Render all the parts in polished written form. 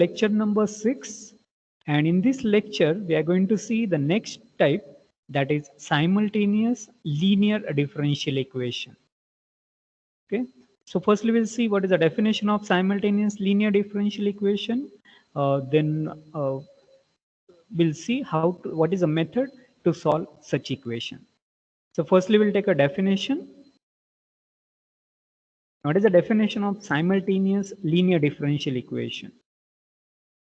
lecture number 6, and in this lecture we are going to see the next type, that is simultaneous linear differential equation. Okay, so firstly we'll see what is the definition of simultaneous linear differential equation. Then we'll see what is a method to solve such equation. So firstly we'll take a definition. What is the definition of simultaneous linear differential equation?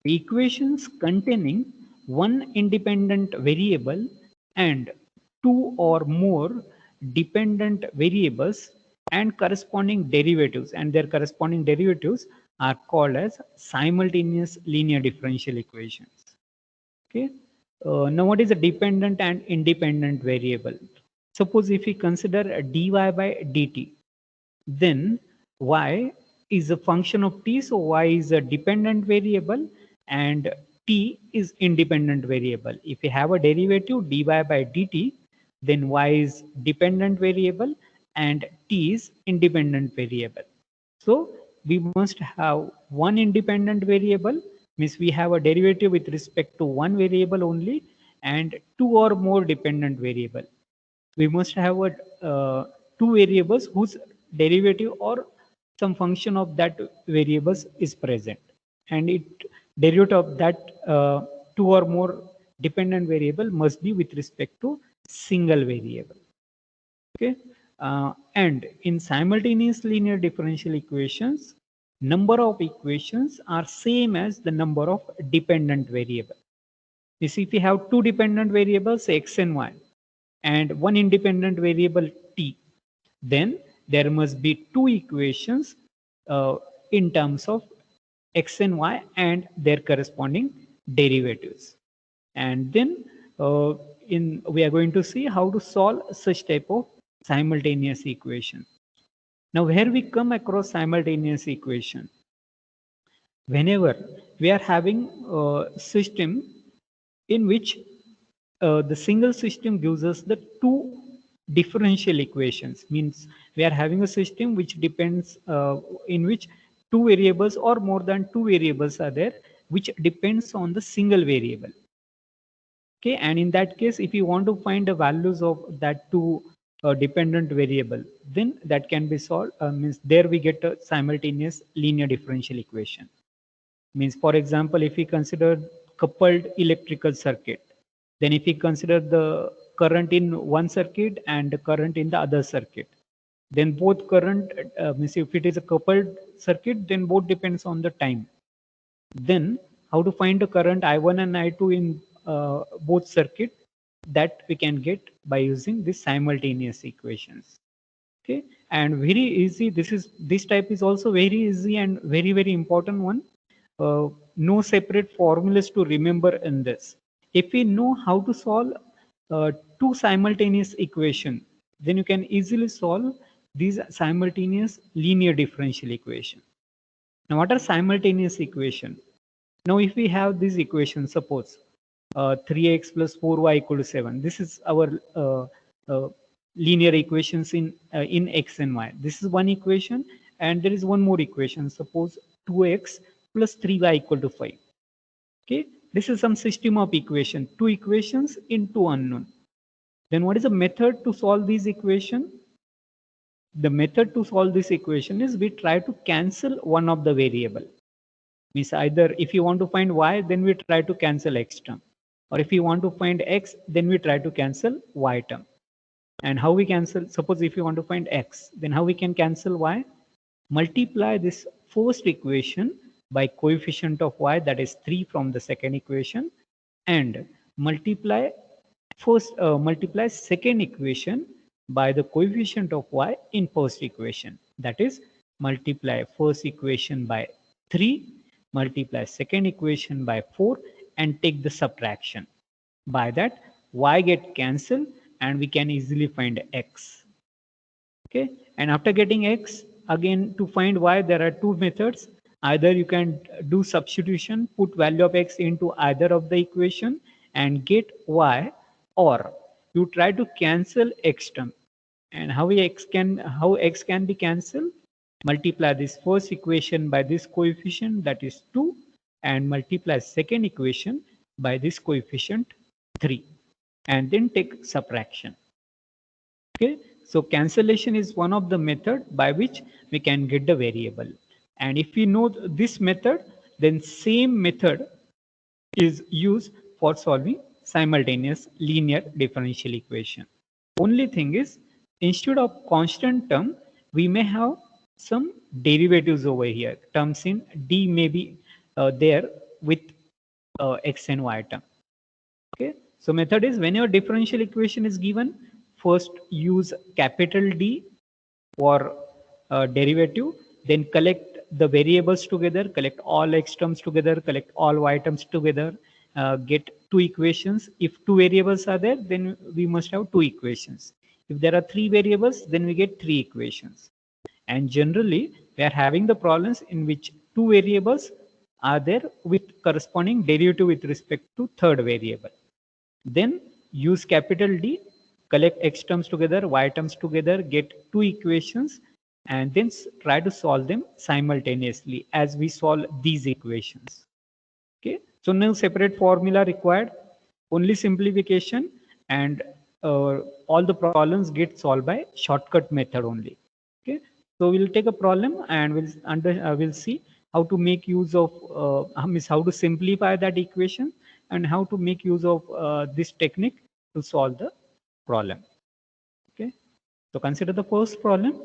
The equations containing one independent variable and two or more dependent variables and corresponding derivatives, and their corresponding derivatives are called as simultaneous linear differential equations. Okay. Now what is a dependent and independent variable? Suppose if we consider a dy by dt, then y is a function of t, so y is a dependent variable and t is independent variable. If we have a derivative dy by dt, then y is dependent variable and t is independent variable. So we must have one independent variable, means we have a derivative with respect to one variable only, and two or more dependent variable. We must have two variables whose derivative or some function of that variables is present, and it derivative of that two or more dependent variable must be with respect to single variable. Okay, and in simultaneous linear differential equations, number of equations are same as the number of dependent variable. You see, if we have two dependent variables x and y and one independent variable t, then there must be two equations in terms of x and y and their corresponding derivatives. And then we are going to see how to solve such type of simultaneous equation. Now here we come across simultaneous equation. Whenever we are having a system in which the single system gives us the two differential equations, means we are having a system which depends in which two variables or more than two variables are there, which depends on the single variable. Okay, and in that case, if you want to find the values of that two dependent variable, then that can be solved, means there we get a simultaneous linear differential equation. Means, for example, if we consider coupled electrical circuit, then if we consider the current in one circuit and the current in the other circuit, then both current, means if it is a coupled circuit, then both depends on the time. Then how to find the current I1 and I2 in both circuit, that we can get by using this simultaneous equations. Okay, and very easy, this type is also very easy and very important one. No separate formulas to remember in this. If we know how to solve two simultaneous equation, then you can easily solve these simultaneous linear differential equation. Now what are simultaneous equation? Now if we have this equation, suppose 3x plus 4y equal to 7. This is our linear equations in x and y. This is one equation, and there is one more equation. Suppose 2x plus 3y equal to 5. Okay, this is some system of equation. Two equations in two unknown. Then what is the method to solve these equation? The method to solve this equation is we try to cancel one of the variable. Means either if you want to find y, then we try to cancel x term, or if you want to find x, then we try to cancel y term. And how we cancel? Suppose if you want to find x, then how we can cancel y? Multiply this first equation by coefficient of y, that is 3 from the second equation, and multiply second equation by the coefficient of y in first equation, that is multiply first equation by 3, multiply second equation by 4, and take the subtraction. By that y get cancelled and we can easily find x. Okay, and after getting x, again to find y there are two methods. Either you can do substitution, put value of x into either of the equation and get y, or you try to cancel x term. And how x can be cancelled? Multiply this first equation by this coefficient, that is 2, and multiply second equation by this coefficient 3 and then take subtraction. Okay, so cancellation is one of the method by which we can get the variable. And if we know this method, then same method is used for solving simultaneous linear differential equation. Only thing is, instead of constant term, we may have some derivatives over here. Terms in D may be there with x and y term. Okay, so method is when your differential equation is given, first use capital D for derivative, then collect the variables together, collect all x terms together, collect all y terms together, get two equations. If two variables are there, then we must have two equations. If there are three variables, then we get three equations. And generally, we are having the problems in which two variables are there with corresponding derivative with respect to third variable. Then use capital D, collect x terms together, y terms together, get two equations, and then try to solve them simultaneously as we solve these equations. Okay, so no separate formula required, only simplification, and all the problems get solved by shortcut method only. Okay, so we'll take a problem and we'll see how to make use of how to simplify that equation and how to make use of this technique to solve the problem. Okay, so consider the first problem.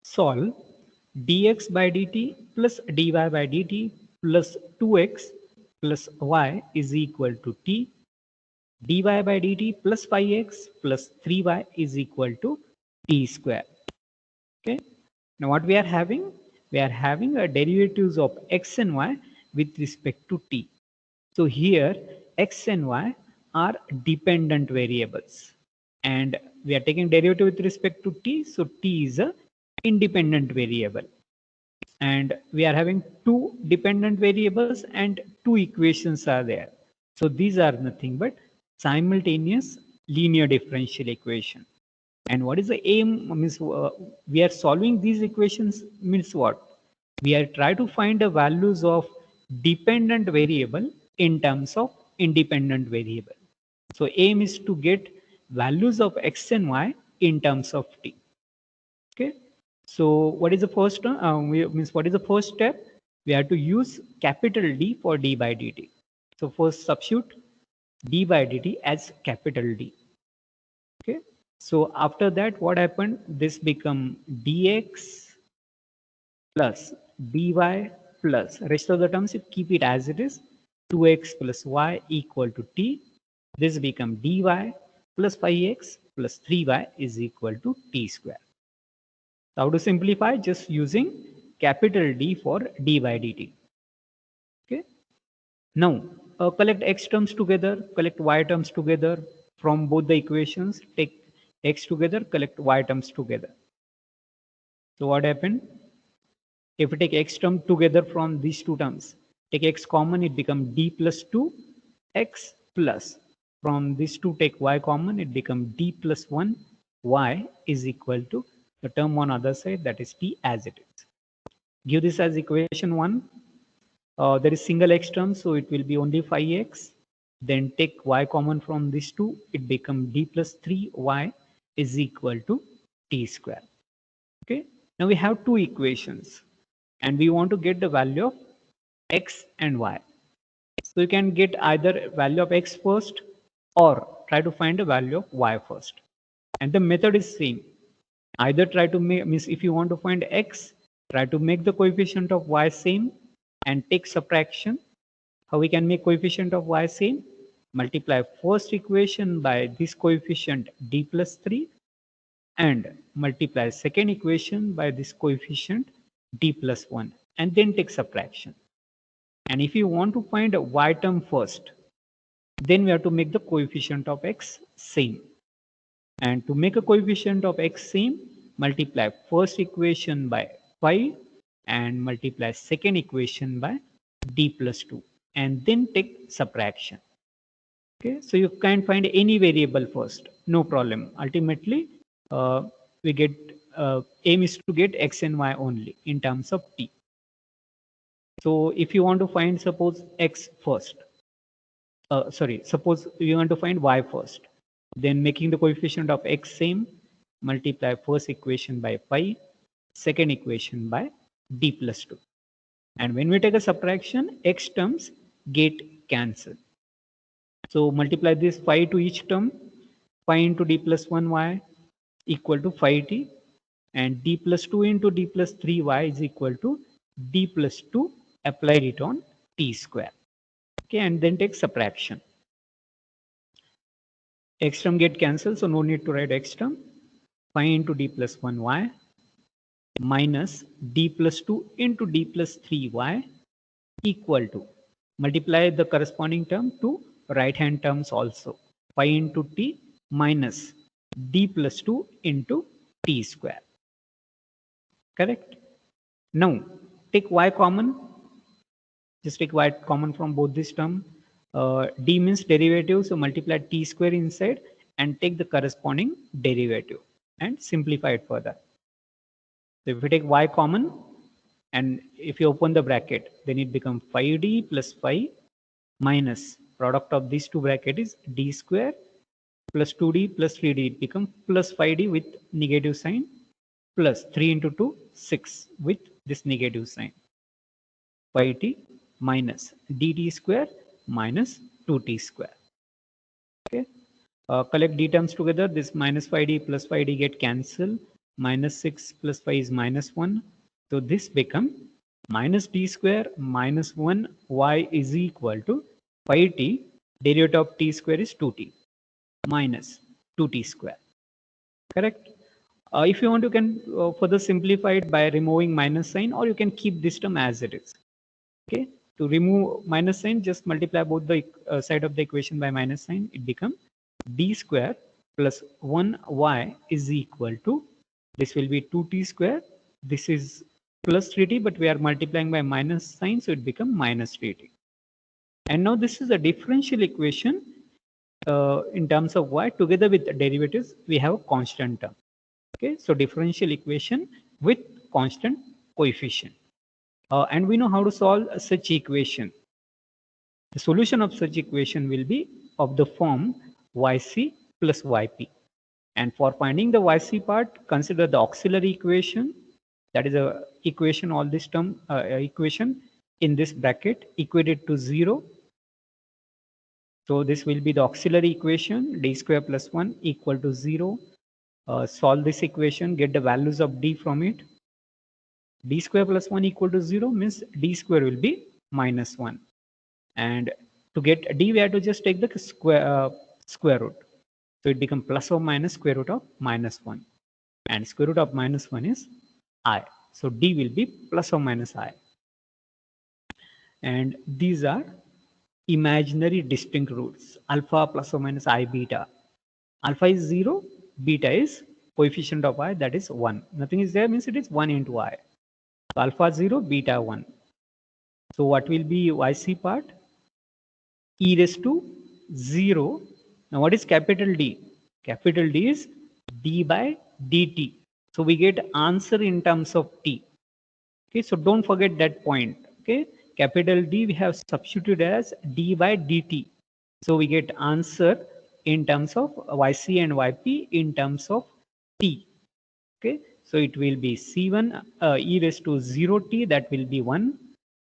Solve dx by dt plus dy by dt plus 2x plus y is equal to t. Dy by dt plus 5x plus 3y is equal to t square. Okay. Now what we are having? We are having a derivatives of x and y with respect to t. So here x and y are dependent variables and we are taking derivative with respect to t. So t is a independent variable and we are having two dependent variables and two equations are there. So these are nothing but simultaneous linear differential equation. And what is the aim? Means we are solving these equations means what? We are trying to find the values of dependent variable in terms of independent variable. So aim is to get values of x and y in terms of t. Okay. So what is the first what is the first step? We have to use capital D for d by dt. So first substitute d by dt as capital D. Okay. So after that, what happened? This become dx plus dy plus rest of the terms, if keep it as it is, 2x plus y equal to t. This become dy plus 5x plus 3y is equal to t square. So how to simplify? Just using capital D for d by dt. Okay. Now collect x terms together, collect y terms together from both the equations. Take x together, collect y terms together. So what happened? If we take x term together from these two terms, take x common, it become d plus 2 x plus. From these two take y common, it become d plus 1 y is equal to the term on other side, that is t as it is. Give this as equation 1. There is single x term, so it will be only 5x. Then take y common from these two, it become d plus 3y is equal to t square. Okay. Now we have two equations and we want to get the value of x and y. So you can get either value of x first or try to find the value of y first. And the method is same. Either try to make, means if you want to find x, try to make the coefficient of y same and take subtraction. How we can make coefficient of y same? Multiply first equation by this coefficient d plus 3 and multiply second equation by this coefficient d plus 1 and then take subtraction. And if you want to find a y term first, then we have to make the coefficient of x same. And to make a coefficient of x same, multiply first equation by 5 and multiply second equation by d plus 2 and then take subtraction. Okay, so you can find any variable first, no problem. Ultimately, we get aim is to get x and y only in terms of t. So if you want to find, suppose x first, suppose you want to find y first, then making the coefficient of x same, multiply first equation by pi, second equation by d plus 2. And when we take a subtraction, x terms get cancelled. So multiply this phi to each term, pi into d plus 1y equal to phi t, and d plus 2 into d plus 3y is equal to d plus 2 applied it on t square. Okay, and then take subtraction. X term get cancelled, so no need to write x term. Pi into d plus 1y minus d plus 2 into d plus 3y equal to, multiply the corresponding term to right hand terms also, pi into t minus d plus 2 into t square. Correct? Now take y common. Just take y common from both this term. D means derivative, so multiply t square inside and take the corresponding derivative and simplify it further. So if we take y common and if you open the bracket, then it becomes 5d plus 5 minus product of these two bracket is d square plus 2d plus 3d. It becomes plus 5d with negative sign plus 3 into 2, 6 with this negative sign. 5t minus dt square minus 2t square. Okay. Collect d terms together. This minus 5d plus 5d get cancelled. Minus 6 plus 5 is minus 1. So this become minus d square minus 1 y is equal to 5t. Derivative of t square is 2t minus 2t square. Correct? If you want, you can further simplify it by removing minus sign, or you can keep this term as it is. Okay, to remove minus sign, just multiply both the side of the equation by minus sign. It becomes d square plus 1y is equal to, this will be 2t square. This is plus 3t, but we are multiplying by minus sign, so it becomes minus 3t. And now this is a differential equation in terms of y. Together with the derivatives, we have a constant term. Okay, so differential equation with constant coefficient. And we know how to solve such equation. The solution of such equation will be of the form yc plus yp. And for finding the yc part, consider the auxiliary equation. That is a equation, all this term equation in this bracket equated to 0. So this will be the auxiliary equation, d square plus 1 equal to 0. Solve this equation, get the values of d from it. D square plus 1 equal to 0 means d square will be minus 1. And to get d, we have to just take the square root. So it becomes plus or minus square root of minus 1. And square root of minus 1 is I. So d will be plus or minus I. And these are imaginary distinct roots. Alpha plus or minus I beta. Alpha is 0, beta is coefficient of I, that is 1. Nothing is there means it is 1 into I. So alpha 0, beta 1. So what will be yc part? E raised to 0. Now what is capital D? Capital D is d by dt. So we get answer in terms of t. Okay, so don't forget that point. Okay, capital D we have substituted as d by dt. So we get answer in terms of yc and yp in terms of t. Okay, so it will be c1 e raised to 0t, that will be 1,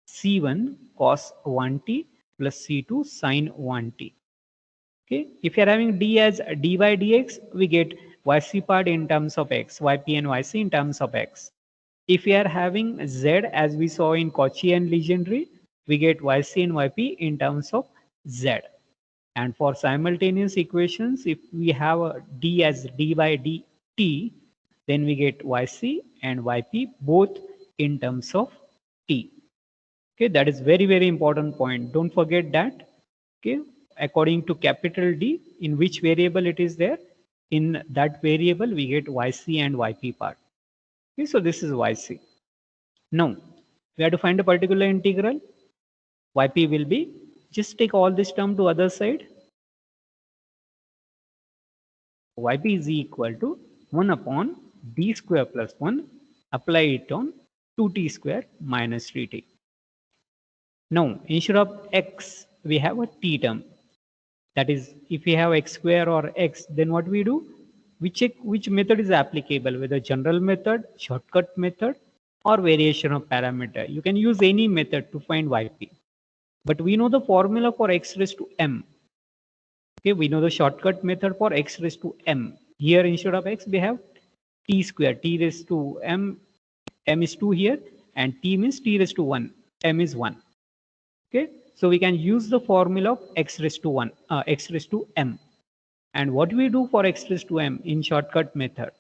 c1 cos 1t plus c2 sin 1t. Okay, if you are having d as d by dx, we get yc part in terms of x, yp and yc in terms of x. If we are having z as we saw in Cauchy and Legendre, we get yc and yp in terms of z. And for simultaneous equations, if we have a d as d by dt, then we get yc and yp both in terms of t. Okay, that is very, very important point. Don't forget that. Okay, according to capital D, in which variable it is there, in that variable we get yc and yp part. Okay, so this is yc. Now we have to find a particular integral. Yp will be, just take all this term to other side. Yp is equal to 1 upon d square plus 1, apply it on 2t square minus 3t. Now instead of x we have a t term. That is, if we have x square or x, then what we do? We check which method is applicable, whether general method, shortcut method, or variation of parameter. You can use any method to find yp. But we know the formula for x raised to m. Okay, we know the shortcut method for x raised to m. Here instead of x we have t square, t raised to m, m is 2 here, and t means t raised to 1, m is 1. Okay, so we can use the formula of x raised to 1, x raised to m. And what we do for x raised to m in shortcut method?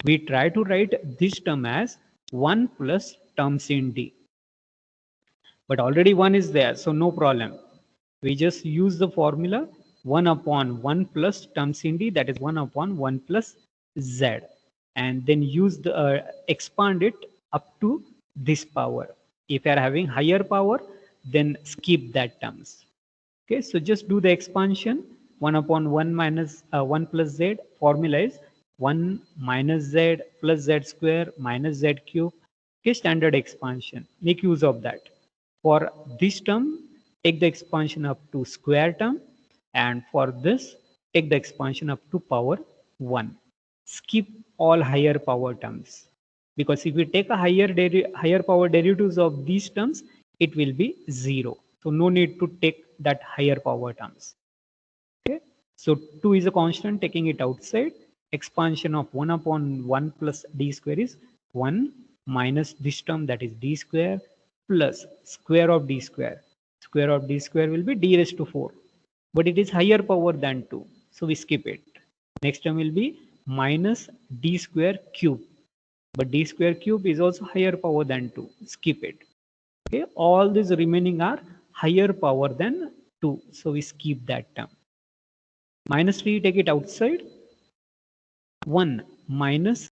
We try to write this term as 1 plus terms in d. But already 1 is there, so no problem. We just use the formula 1 upon 1 plus terms in d, that is 1 upon 1 plus z. And then use the expand it up to this power. If you are having higher power, then skip that terms. Okay, so just do the expansion. 1 upon 1 minus 1 plus z. Formula is 1 minus z plus z square minus z cube. Okay, standard expansion. Make use of that. For this term, take the expansion up to square term, and for this, take the expansion up to power 1. Skip all higher power terms, because if we take a higher power derivatives of these terms, it will be 0. So no need to take that higher power terms. Okay, so 2 is a constant, taking it outside. Expansion of 1 upon 1 plus d square is 1 minus this term, that is d square, plus square of d square. Square of d square will be d raised to 4. But it is higher power than 2, so we skip it. Next term will be minus d square cube. But d square cube is also higher power than 2. Skip it. Okay, all these remaining are higher power than 2, so we skip that term. Minus 3, take it outside. 1 minus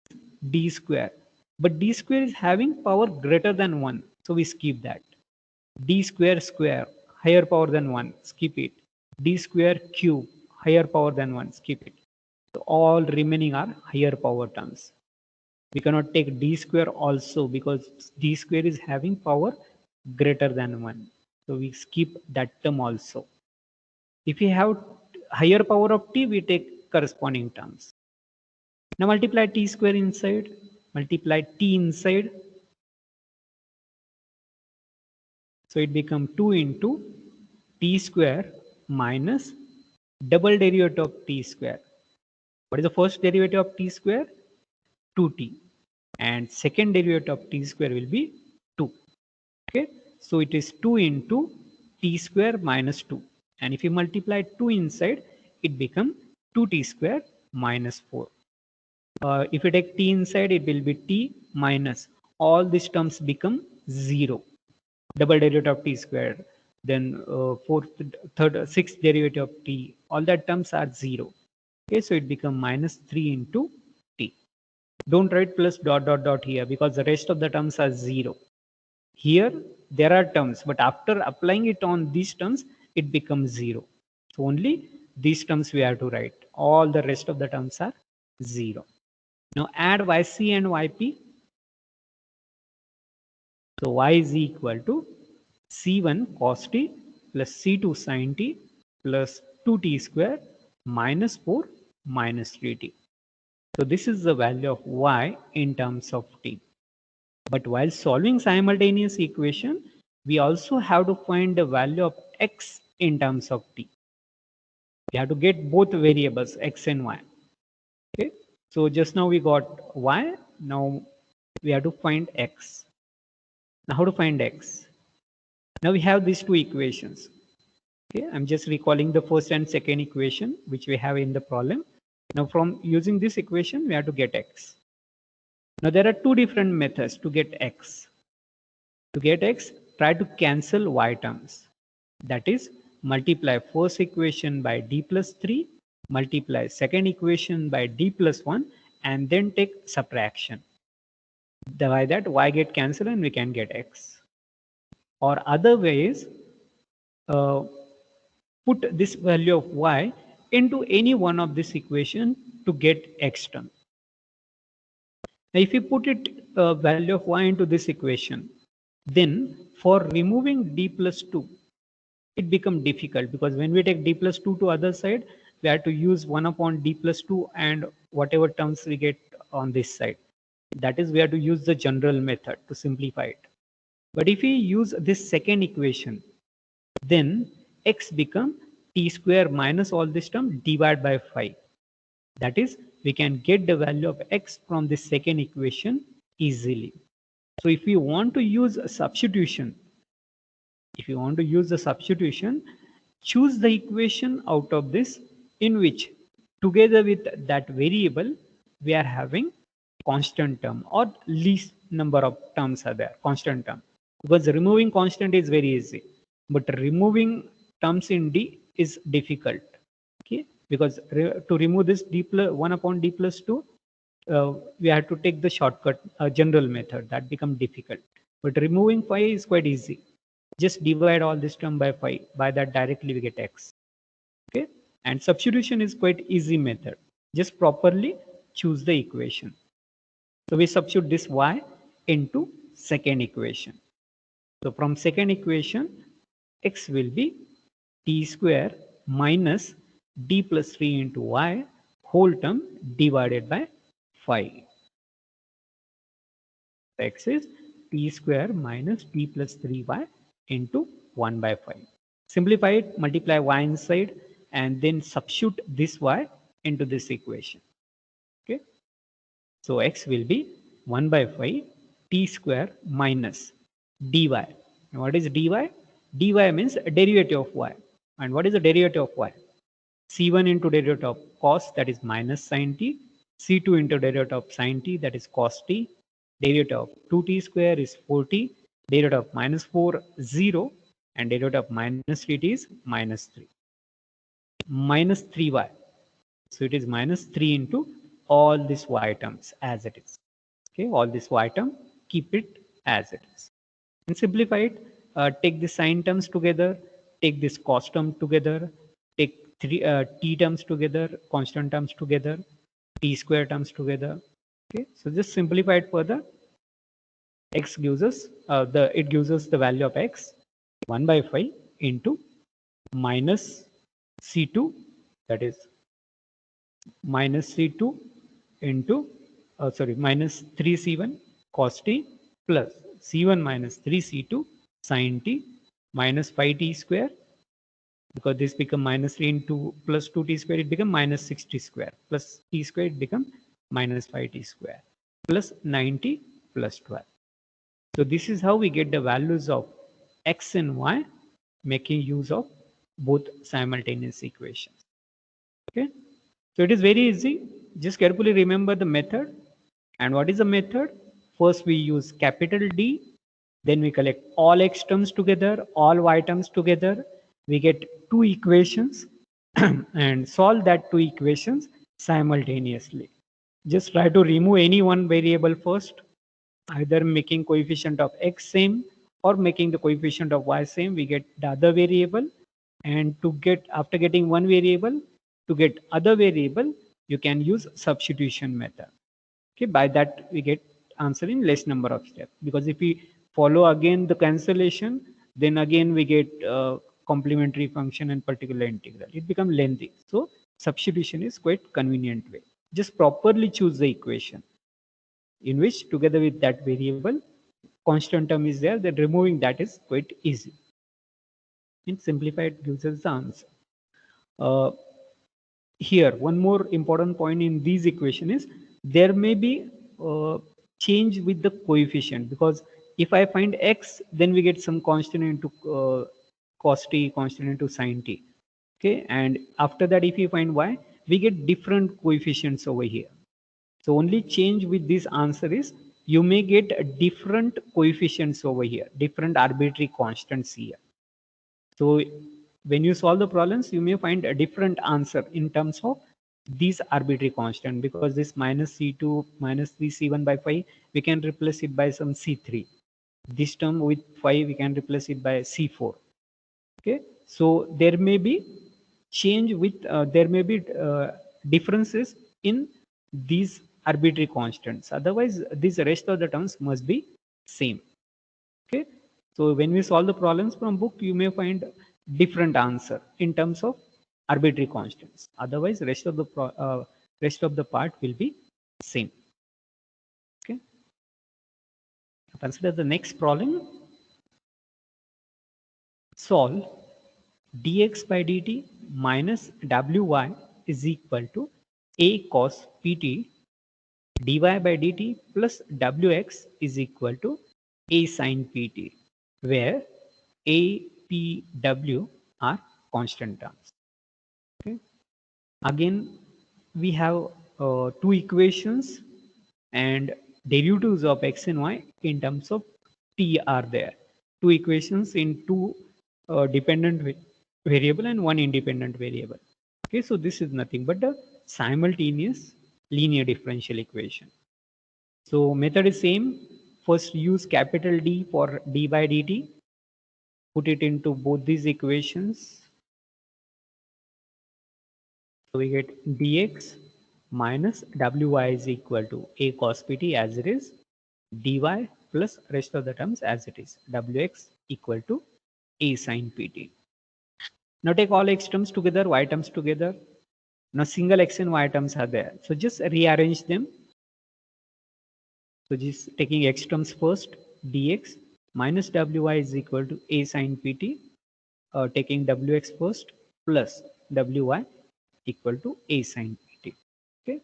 d square. But d square is having power greater than 1, so we skip that. D square square, higher power than 1, skip it. D square cube, higher power than 1, skip it. So all remaining are higher power terms. We cannot take d square also, because d square is having power greater than 1. So we skip that term also. If we have higher power of t, we take corresponding terms. Now multiply t square inside, multiply t inside. So it becomes 2 into t square minus double derivative of t square. What is the first derivative of t square? 2t. And second derivative of t square will be 2. Okay, so it is 2 into t square minus 2. And if you multiply 2 inside, it becomes 2t square minus 4. If you take t inside, it will be t minus. All these terms become 0. Double derivative of t square. Then sixth derivative of t. All that terms are 0. Okay, so it becomes minus 3 into t. Don't write plus dot dot dot here, because the rest of the terms are 0. Here there are terms, but after applying it on these terms, it becomes 0. So only these terms we have to write. All the rest of the terms are 0. Now add yc and yp. So y is equal to c1 cos t plus c2 sin t plus 2t square minus 4 minus 3t. So this is the value of y in terms of t. But while solving simultaneous equation, we also have to find the value of x in terms of t. We have to get both variables x and y. Okay, so just now we got y, now we have to find x. Now how to find x? Now we have these two equations. Okay, I'm just recalling the first and second equation which we have in the problem. Now from using this equation, we have to get x. Now there are two different methods to get x. To get x, try to cancel y terms. That is, multiply first equation by d plus 3, multiply second equation by d plus 1, and then take subtraction. By that, y get cancelled and we can get x. Or other way is, put this value of y into any one of this equation to get x term. Now if you put it value of y into this equation, Then for removing d plus 2, it become difficult because when we take d plus 2 to other side, we have to use 1 upon d plus 2 and whatever terms we get on this side. That is, we have to use the general method to simplify it. But if we use this second equation, then x become t square minus all this term divided by 5. That is, we can get the value of x from the second equation easily. So if we want to use a substitution, choose the equation out of this in which together with that variable we are having constant term or least number of terms are there, constant term. Because removing constant is very easy, but removing terms in d is difficult. Okay, because to remove this d plus 1 upon d plus 2, we have to take the shortcut general method. That become difficult. But removing 5 is quite easy. Just divide all this term by 5. By that directly we get x. Okay, and substitution is quite easy method. Just properly choose the equation. So we substitute this y into second equation. So from second equation, x will be t square minus d plus 3 into y whole term divided by 5. X is t square minus t plus 3y into 1 by 5. Simplify it, multiply y inside, and then substitute this y into this equation. Okay, so x will be 1 by 5 t square minus dy. And what is dy? Dy means derivative of y. And what is the derivative of y? C1 into derivative of cos, that is minus sin t. C2 into derivative of sin t, that is cos t. Derivative of 2t square is 4t. Derivative of minus 4, 0. And derivative of minus 3t is minus 3. Minus 3y. So it is minus 3 into all these y terms as it is. Okay, all this y term, keep it as it is. And simplify it. Take the sine terms together. Take this cos term together. Take t terms together, constant terms together, t square terms together. Okay, so just simplify it further. X gives us it gives us the value of x 1 by 5 into minus c2, that is minus c2 into minus 3c1 cos t plus c1 minus 3c2 sin t minus 5t square, because this become minus 3 into plus 2t square, it become minus 6t square, plus t square, it become minus 5t square, plus 9t plus 12. So this is how we get the values of x and y, making use of both simultaneous equations. Okay, so it is very easy. Just carefully remember the method. And what is the method? First we use capital D, then we collect all x terms together, all y terms together. We get two equations and solve that two equations simultaneously. Just try to remove any one variable first, either making coefficient of x same or making the coefficient of y same. We get the other variable, and to get, after getting one variable, to get other variable, you can use substitution method. Okay, by that we get answer in less number of steps, because if we follow again the cancellation, then again we get complementary function and particular integral. It becomes lengthy. So substitution is quite convenient way. Just properly choose the equation in which together with that variable constant term is there, then removing that is quite easy. And simplified gives us the answer. Here one more important point in these equation is there may be change with the coefficient, because if I find x, then we get some constant into cos t, constant into sin t. Okay, and after that if you find y, we get different coefficients over here. So only change with this answer is you may get different coefficients over here, different arbitrary constants here. So when you solve the problems, you may find a different answer in terms of these arbitrary constant, because this minus c2 minus 3c1 by 5, we can replace it by some c3. This term with 5, we can replace it by c4. Okay, so there may be change with there may be differences in these arbitrary constants. Otherwise, these rest of the terms must be same. Okay, so when we solve the problems from book, you may find different answer in terms of arbitrary constants. Otherwise, rest of the part will be same. Okay, consider the next problem. Solve dx by dt minus wy is equal to a cos pt dy by dt plus wx is equal to a sin pt, where a, p, w are constant terms. Okay. Again, we have two equations and derivatives of x and y in terms of t are there. Two equations in two dependent variable and one independent variable. Okay, so this is nothing but the simultaneous linear differential equation. So method is same. First use capital D for d by dt. Put it into both these equations. So we get dx minus wy is equal to a cos pt as it is, dy plus rest of the terms as it is, wx equal to a sin pt. Now take all x terms together, y terms together. Now single x and y terms are there. So just rearrange them. So just taking x terms first, dx minus wy is equal to a sin pt. Taking wx first plus wy equal to a sin pt. Okay,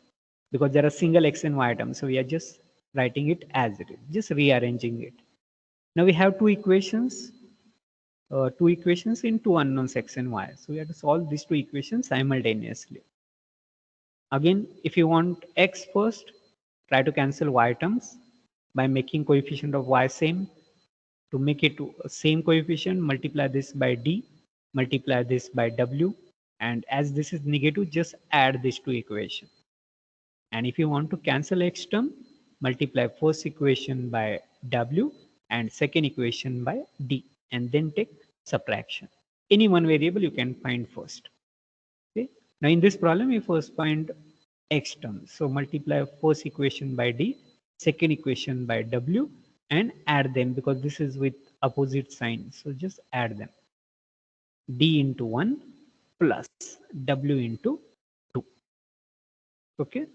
because there are single x and y terms, so we are just writing it as it is, just rearranging it. Now we have two equations in two unknowns x and y, so we have to solve these two equations simultaneously. Again, if you want x first, try to cancel y terms by making coefficient of y same. To make it to same coefficient, multiply this by d, multiply this by w, and as this is negative, just add these two equations. And if you want to cancel x term, multiply first equation by w and second equation by d, and then take subtraction. Any one variable you can find first. Okay. Now in this problem, we first find x term. So multiply first equation by d, second equation by w, and add them because this is with opposite sign. So just add them. D into 1 plus w into 2. Okay.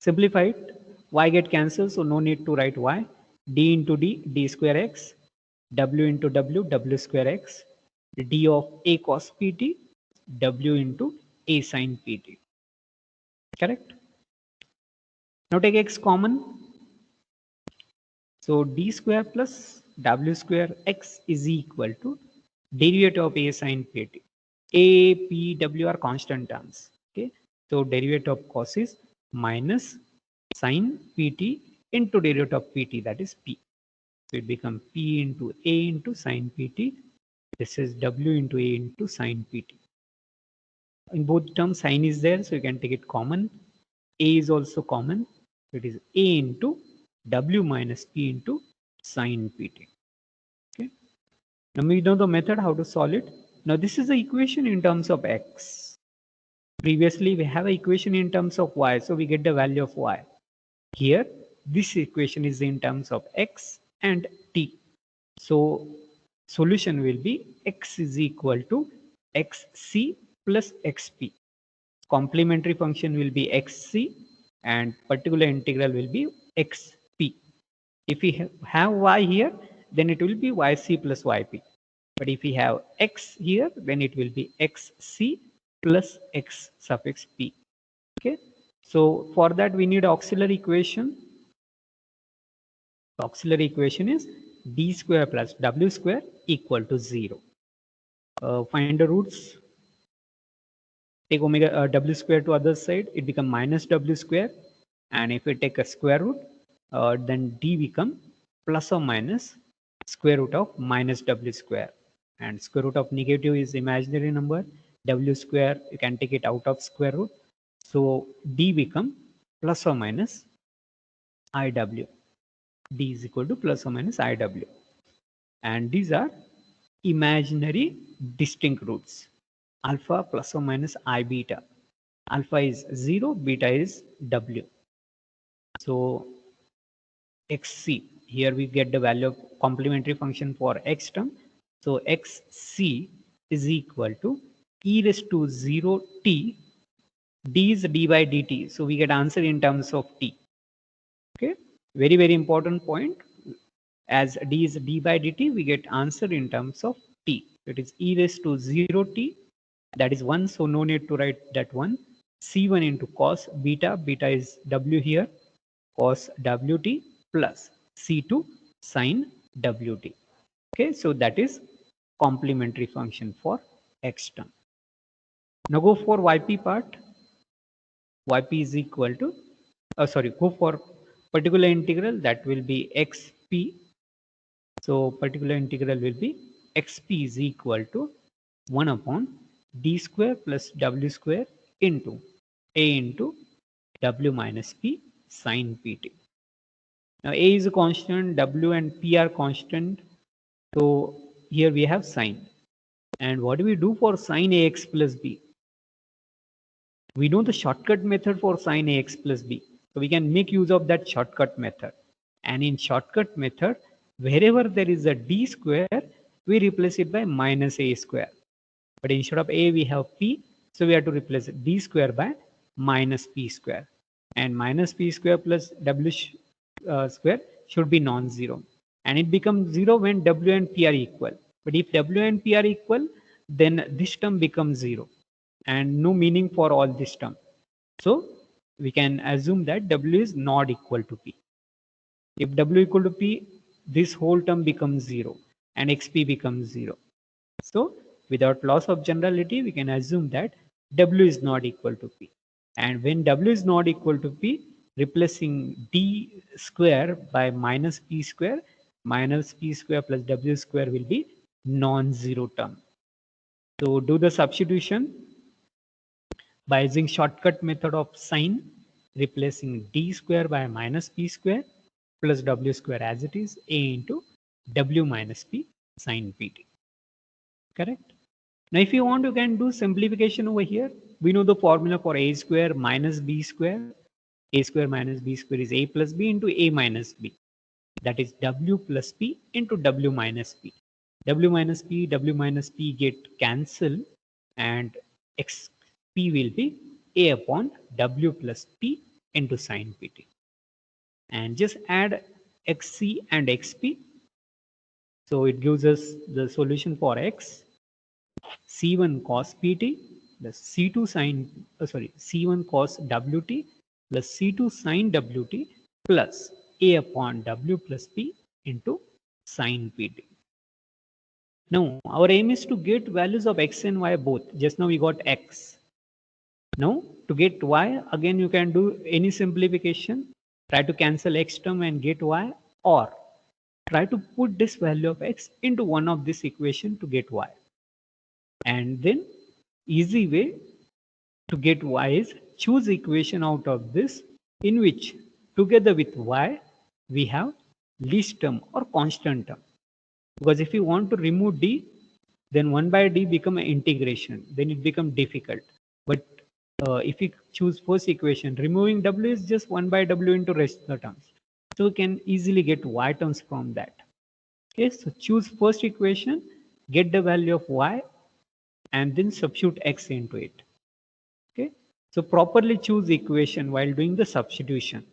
Simplify it. Y get cancelled, so no need to write y. D into d, d square x. W into w, w square x. D of a cos pt, w into a sin pt. Correct? Now take x common. So d square plus w square x is equal to derivative of a sin pt. A, p, w are constant terms. Okay. So derivative of cos is minus sin pt into derivative of pt, that is p. So it becomes p into a into sin pt. This is w into a into sin pt. In both terms, sin is there, so you can take it common. A is also common. So it is a into w minus p into sin pt. Okay. Now we know the method how to solve it. Now this is the equation in terms of x. Previously we have an equation in terms of y, so we get the value of y. Here this equation is in terms of x and t. So solution will be x is equal to xc plus xp. Complementary function will be xc and particular integral will be xp. If we have y here, then it will be yc plus yp. But if we have x here, then it will be xc plus x suffix p. Okay. So for that we need auxiliary equation. The auxiliary equation is d square plus w square equal to 0. Find the roots. Take omega w square to other side, it become minus w square. And if we take a square root, then d become plus or minus square root of minus w square. And square root of negative is imaginary number. W square, you can take it out of square root. So d become plus or minus iw. D is equal to plus or minus iw. And these are imaginary distinct roots. Alpha plus or minus I beta. Alpha is 0, beta is w. So xc, here we get the value of complementary function for x term. So xc is equal to e raised to 0 t, d is d by dt. So we get answer in terms of t. Okay, very, very important point. As d is d by dt, we get answer in terms of t. It is e raised to 0 t, that is 1, so no need to write that one. C1 into cos beta, beta is w here, cos wt plus C2 sin wt. Okay, so that is complementary function for x term. Now go for yp part. Yp is equal to, go for particular integral, that will be xp. So particular integral will be xp is equal to 1 upon d square plus w square into a into w minus p sin pt. Now a is a constant, w and p are constant. So here we have sine. And what do we do for sine ax plus b? We know the shortcut method for sine ax plus b. So we can make use of that shortcut method. And in shortcut method, wherever there is a d square, we replace it by minus a square. But instead of a, we have p. So we have to replace d square by minus p square. And minus p square plus w square should be non-zero. And it becomes 0 when w and p are equal. But if w and p are equal, then this term becomes 0. And no meaning for all this term. So we can assume that w is not equal to p. If w equal to p, this whole term becomes 0 and xp becomes 0. So without loss of generality, we can assume that w is not equal to p. And when w is not equal to p, replacing d square by minus p square plus w square will be non-zero term. So do the substitution by using shortcut method of sine, replacing d square by minus p square plus w square as it is, a into w minus p sin pt. Correct? Now if you want, you can do simplification over here. We know the formula for a square minus b square. A square minus b square is a plus b into a minus b. That is w plus p into w minus p. W minus p get cancelled, and xp will be a upon w plus p into sin pt. And just add xc and xp. So it gives us the solution for x. C1 cos pt plus C2 sin, C1 cos wt plus C2 sin wt plus a upon w plus p into sin pt. Now our aim is to get values of x and y both. Just now we got x. Now to get y, again you can do any simplification. Try to cancel x term and get y, or try to put this value of x into one of this equation to get y. And then easy way to get y is choose equation out of this in which together with y we have least term or constant term. Because if you want to remove d, then 1 by d become an integration, then it becomes difficult. But if you choose first equation, removing w is just 1 by w into rest of the terms. So you can easily get y terms from that. Okay, so choose first equation, get the value of y, and then substitute x into it. Okay, so properly choose equation while doing the substitution.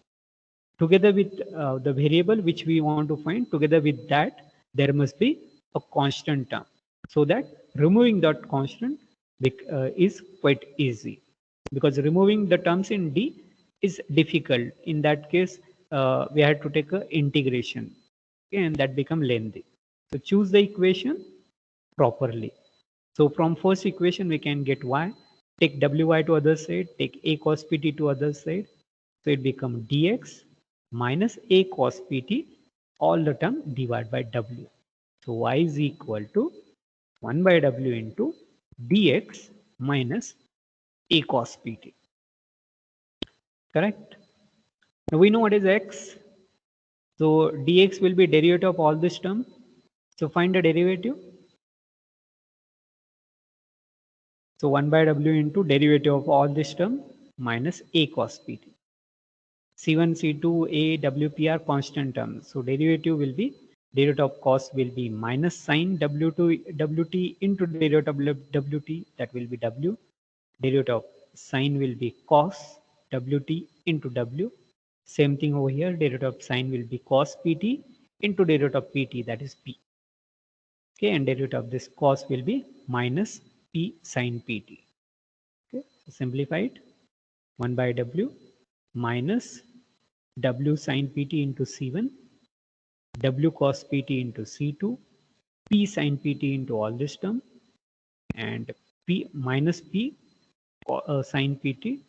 Together with the variable which we want to find, together with that, there must be a constant term, so that removing that constant is quite easy. Because removing the terms in d is difficult. In that case, we had to take a integration, okay, and that become lengthy. So choose the equation properly. So from first equation we can get y, take wy to other side, take a cos pt to other side. So it becomes dx minus a cos pt, all the term divided by w. So y is equal to 1 by w into dx minus a cos pt. Correct? Now we know what is x. So dx will be derivative of all this term. So find the derivative. So 1 by w into derivative of all this term minus a cos pt. C1, C2, A, W, P are constant terms. So derivative will be Derivative of cos will be minus sine wt into derivative of wt, that will be w. Derivative of sine will be cos wt into w. Same thing over here, derivative of sine will be cos pt into derivative of pt, that is p. Okay, and derivative of this cos will be minus p sine pt. Okay, so simplify it. 1 by w minus w sine pt into c1, w cos pt into c2, p sine pt into all this term, and p minus p sine pt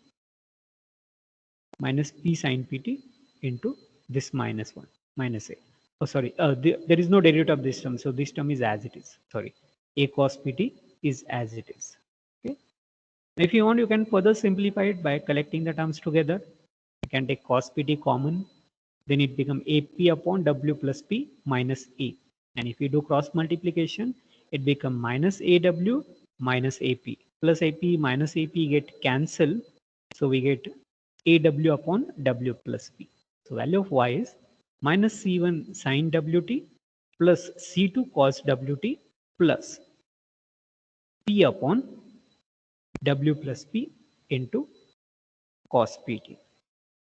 minus p sine pt into this minus 1 minus a. Oh, sorry, there is no derivative of this term, so this term is as it is. Sorry, a cos pt is as it is. Okay. If you want, you can further simplify it by collecting the terms together. You can take cos pt common, then it becomes ap upon w plus p minus a. And if you do cross multiplication, it becomes minus aw minus ap. Plus ap minus ap get cancelled. So we get aw upon w plus p. So value of y is minus c1 sin wt plus c2 cos wt plus p upon w plus p into cos pt.